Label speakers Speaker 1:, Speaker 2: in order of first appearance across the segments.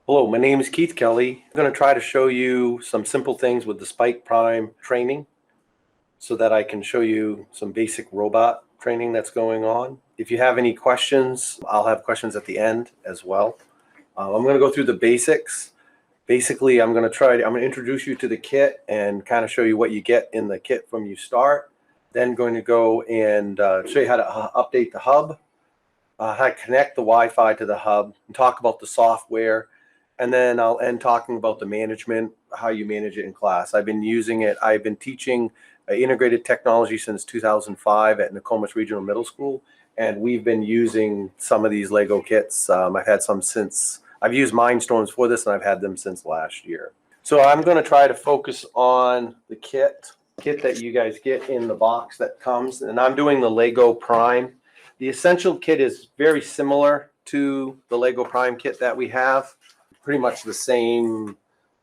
Speaker 1: Hello, my name is Keith Kelley. I'm going to try to show you some simple things with the Spike Prime training so that I can show you some basic robot training that's going on. If you have any questions, I'll have questions at the end as well. I'm going to go through the basics. Basically, I'm going to introduce you to the kit and kind of show you what you get in the kit from you start. Then going to go and show you how to update the hub, how to connect the Wi-Fi to the hub, and talk about the software. And then I'll end talking about the management, how you manage it in class. I've been using it. I've been teaching integrated technology since 2005 at Nokomis Regional Middle School. And we've been using some of these Lego kits. I've had some since, I've used Mindstorms for this, and I've had them since last year. So I'm going to try to focus on the kit that you guys get in the box that comes. And I'm doing the Lego Prime. The Essential kit is very similar to the Lego Prime kit that we have. Pretty much the same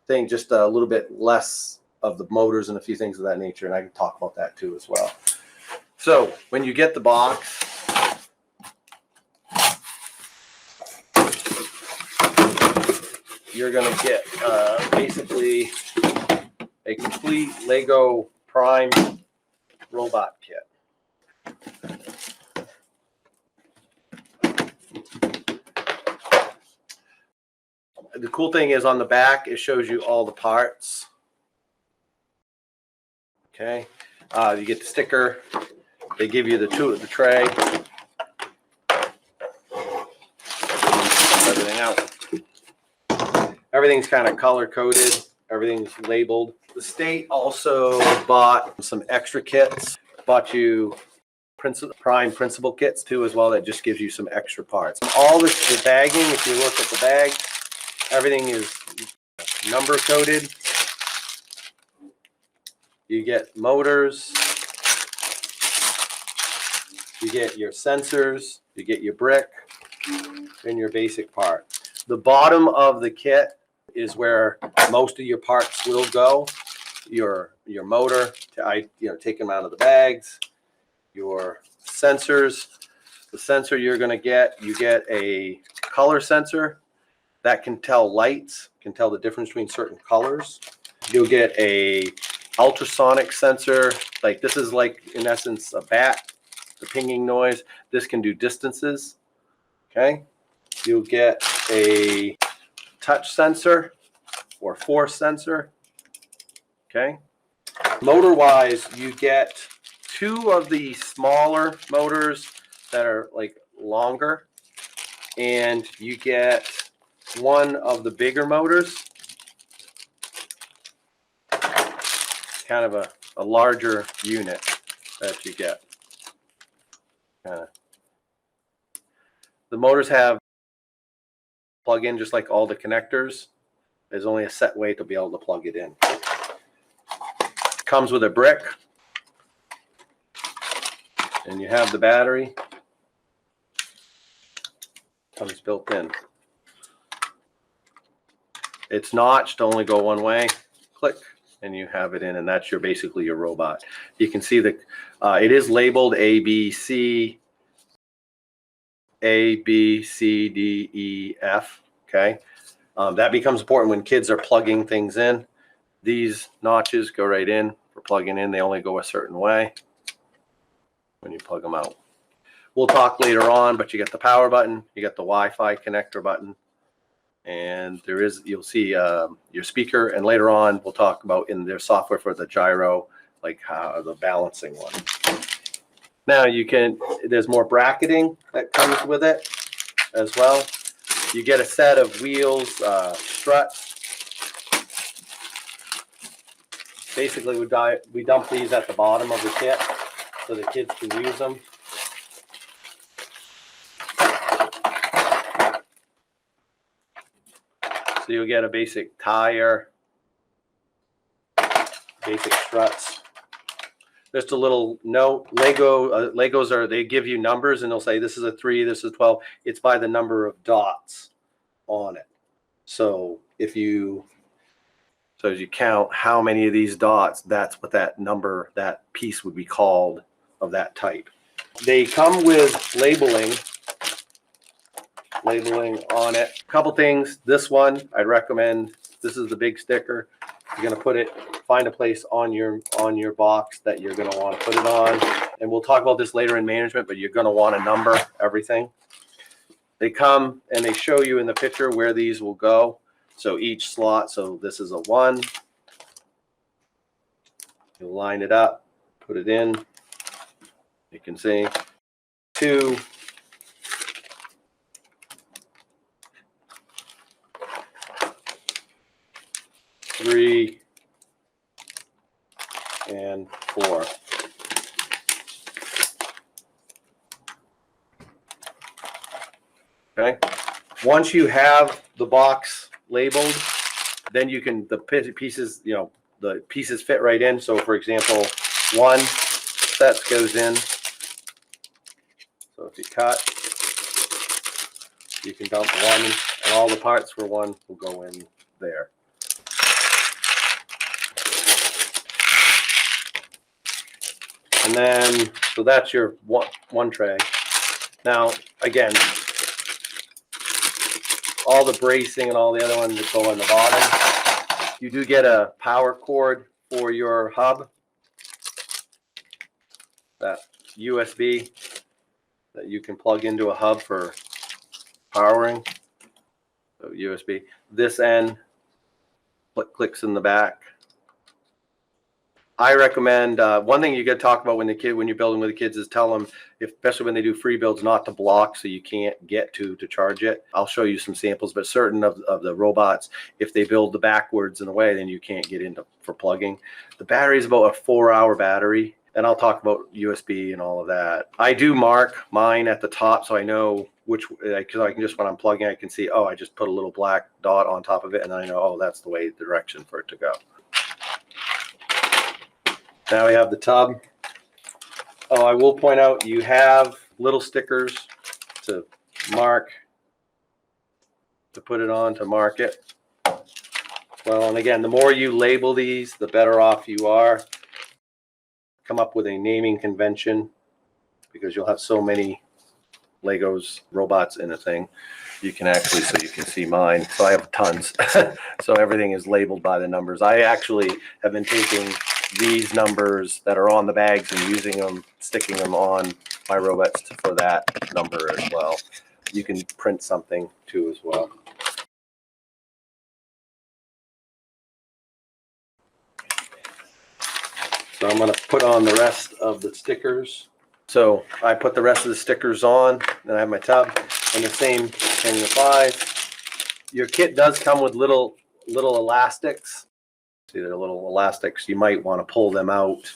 Speaker 1: thing, just a little bit less of the motors and a few things of that nature, and I can talk about that too as well. So when you get the box, you're going to get basically a complete Lego Prime robot kit. The cool thing is on the back, it shows you all the parts. Okay, you get the sticker. They give you the tray. Everything out. Everything's kind of color coded. Everything's labeled. The state also bought some extra kits. Bought you Prime Principal kits too as well. That just gives you some extra parts. All the bagging, if you look at the bag, everything is number coded. You get motors, you get your sensors, you get your brick, and your basic part. The bottom of the kit is where most of your parts will go. Your motor, take them out of the bags. Your sensors, the sensor you're going to get, you get a color sensor that can tell lights, can tell the difference between certain colors. You'll get a ultrasonic sensor, like this is like in essence a bat, the pinging noise. This can do distances, okay? You'll get a touch sensor or force sensor, okay? Motor-wise, you get two of the smaller motors that are like longer, and you get one of the bigger motors, kind of a larger unit that you get. The motors have plug in just like all the connectors. There's only a set way to be able to plug it in. Comes with a brick, and you have the battery. Comes built in. It's notched to only go one way. Click, and you have it in, and that's basically your robot. You can see that it is labeled A, B, C, D, E, F. Okay, that becomes important when kids are plugging things in. These notches go right in for plugging in. They only go a certain way when you plug them out. We'll talk later on, but you get the power button, you get the Wi-Fi connector button, and you'll see your speaker, and later on we'll talk about in their software for the gyro, like how the balancing one. Now there's more bracketing that comes with it as well. You get a set of wheels, struts. Basically, we dump these at the bottom of the kit so the kids can use them. So you'll get a basic tire, basic struts. Just a little note, Legos they give you numbers, and they'll say this is a 3, this is 12. It's by the number of dots on it. So as you count how many of these dots, that's what that number, that piece would be called of that type. They come with labeling labeling on it. A couple things. This one, I'd recommend. This is the big sticker. You're going to put it, find a place on your box that you're going to want to put it on. And we'll talk about this later in management, but you're going to want to number everything. They come and they show you in the picture where these will go. So each slot, so this is a 1. You line it up, put it in. You can see 2. 3 and 4. Okay. Once you have the box labeled, then you can, the pieces, the pieces fit right in. So for example, 1 set goes in. So if you cut, you can dump 1 and all the parts for 1 will go in there. And then, so that's your one tray. Now, again, all the bracing and all the other ones that go on the bottom. You do get a power cord for your hub. That USB that you can plug into a hub for powering. So USB. This end clicks in the back. I recommend one thing you got to talk about when you're building with the kids is tell them, especially when they do free builds, not to block so you can't get to charge it. I'll show you some samples, but certain of the robots, if they build the backwards in a way, then you can't get into for plugging. The battery is about a 4-hour battery, and I'll talk about USB and all of that. I do mark mine at the top so I know which, because I can just, when I'm plugging, I can see, oh, I just put a little black dot on top of it, and I know, oh, that's the direction for it to go. Now we have the tub. Oh, I will point out you have little stickers to mark, to put it on, to mark it. Well, and again, the more you label these, the better off you are. Come up with a naming convention because you'll have so many Legos robots in a thing. You can actually, so you can see mine. So I have tons. So everything is labeled by the numbers. I actually have been taking these numbers that are on the bags and using them, sticking them on my robots for that number as well. You can print something too as well. So I'm going to put on the rest of the stickers. So I put the rest of the stickers on, and I have my tub, and the same thing applies. Your kit does come with little elastics. See, they're little elastics. You might want to pull them out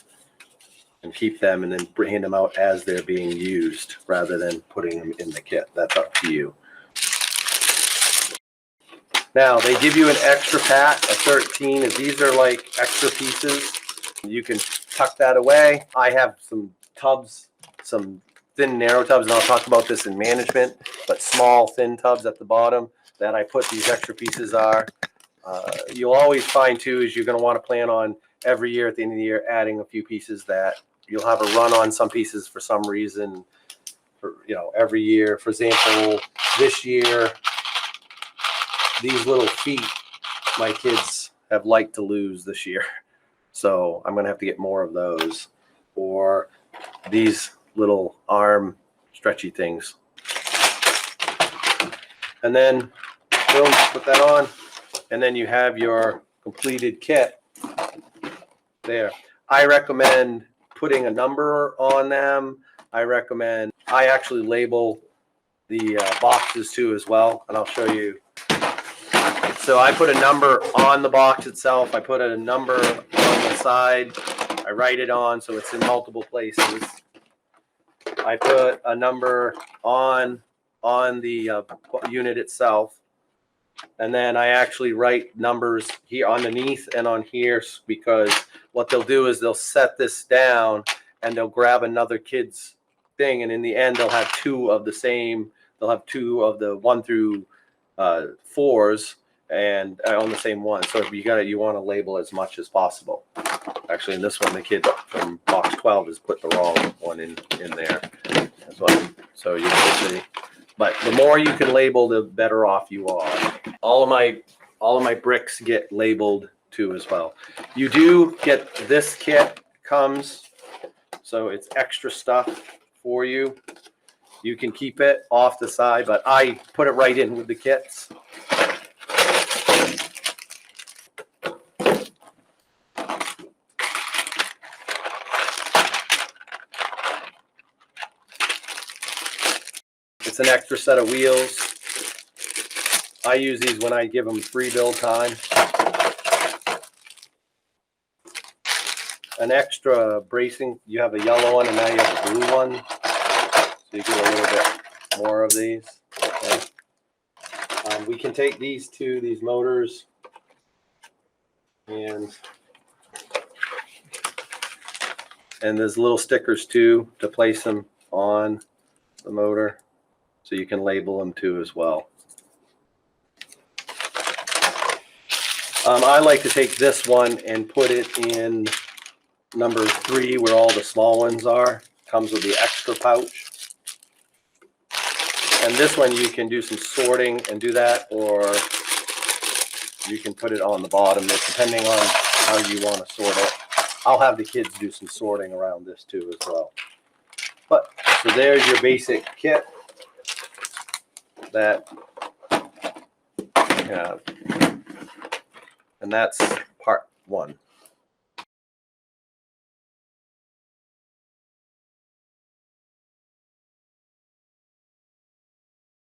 Speaker 1: and keep them and then hand them out as they're being used rather than putting them in the kit. That's up to you. Now, they give you an extra pack, a 13, and these are like extra pieces. You can tuck that away. I have some tubs, some thin, narrow tubs, and I'll talk about this in management, but small, thin tubs at the bottom that I put these extra pieces are. You'll always find too is you're going to want to plan on every year at the end of the year adding a few pieces that you'll have a run on some pieces for some reason. For, every year, for example, this year, these little feet my kids have liked to lose this year, so I'm going to have to get more of those. Or these little arm stretchy things, and then boom, put that on. And then you have your completed kit there. I recommend putting a number on them. I actually label the boxes too as well, and I'll show you. So I put a number on the box itself. I put a number on the side. I write it on so it's in multiple places. I put a number on the unit itself. And then I actually write numbers here underneath and on here, because what they'll do is they'll set this down and they'll grab another kid's thing, and in the end they'll have two of the same. They'll have two of the 1 through 4s and on the same one. So if you want to label as much as possible. Actually, in this one, the kid from box 12 has put the wrong one in there as well. So you can see But the more you can label, the better off you are. All of my bricks get labeled too as well. You do get this kit comes, so it's extra stuff for you. You can keep it off the side, but I put it right in with the kits. It's an extra set of wheels. I use these when I give them free build time. An extra bracing. You have a yellow one and now you have a blue one. So you get a little bit more of these. Okay. We can take these motors, and there's little stickers too to place them on the motor, so you can label them too as well. I like to take this one and put it in number 3 where all the small ones are. Comes with the extra pouch. And this one you can do some sorting and do that, or you can put it on the bottom, depending on how you want to sort it. I'll have the kids do some sorting around this too as well. But so there's your basic kit that you have. And that's part 1.